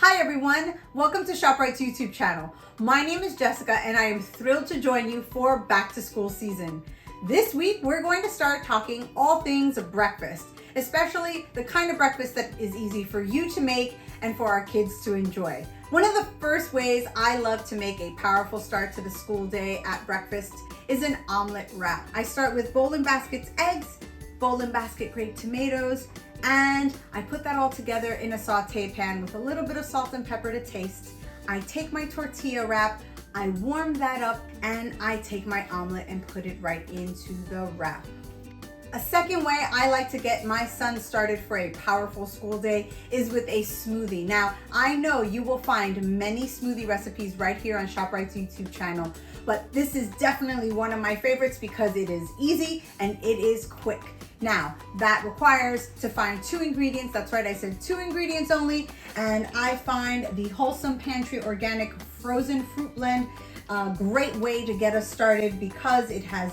Hi everyone, welcome to ShopRite's YouTube channel. My name is Jessica and I am thrilled to join you for back to school season. This week we're going to start talking all things breakfast, especially the kind of breakfast that is easy for you to make and for our kids to enjoy. One of the first ways I love to make a powerful start to the school day at breakfast is an omelet wrap. I start with Bowl and Basket's eggs, Bowl and Basket grated tomatoes, and I put that all together in a saute pan with a little bit of salt and pepper to taste. I take my tortilla wrap, I warm that up, and I take my omelet and put it right into the wrap. A second way I like to get my son started for a powerful school day is with a smoothie. Now, I know you will find many smoothie recipes right here on ShopRite's YouTube channel, but this is definitely one of my favorites because it is easy and it is quick. Now, that requires to find 2 ingredients. That's right, I said 2 ingredients only. And I find the Wholesome Pantry Organic Frozen Fruit Blend a great way to get us started because it has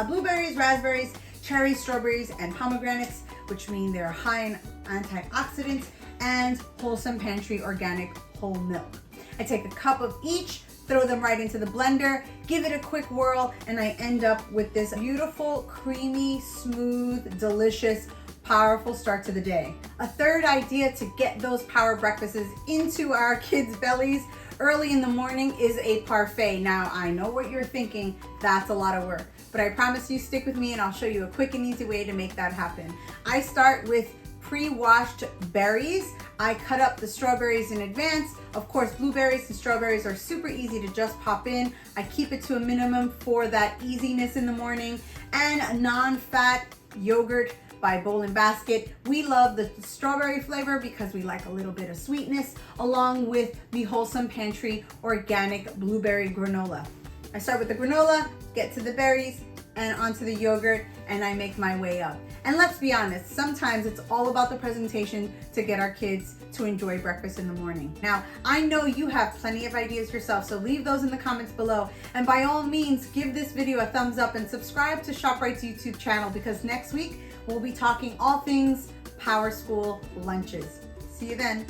blueberries, raspberries, cherries, strawberries, and pomegranates, which mean they're high in antioxidants, and Wholesome Pantry Organic whole milk. I take a cup of each, throw them right into the blender, give it a quick whirl, and I end up with this beautiful, creamy, smooth, delicious, powerful start to the day. A third idea to get those power breakfasts into our kids' bellies early in the morning is a parfait. Now, I know what you're thinking, that's a lot of work, but I promise you stick with me and I'll show you a quick and easy way to make that happen. I start with pre-washed berries. I cut up the strawberries in advance. Of course, blueberries and strawberries are super easy to just pop in. I keep it to a minimum for that easiness in the morning. And non-fat yogurt by Bowl and Basket. We love the strawberry flavor because we like a little bit of sweetness, along with the Wholesome Pantry Organic Blueberry Granola. I start with the granola, get to the berries, and onto the yogurt, and I make my way up. And let's be honest, sometimes it's all about the presentation to get our kids to enjoy breakfast in the morning. Now, I know you have plenty of ideas yourself, so leave those in the comments below. And by all means, give this video a thumbs up and subscribe to ShopRite's YouTube channel because next week, we'll be talking all things Power School lunches. See you then.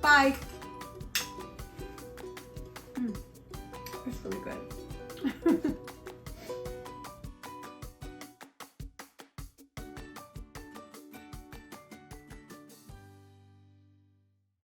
Bye. It's really good.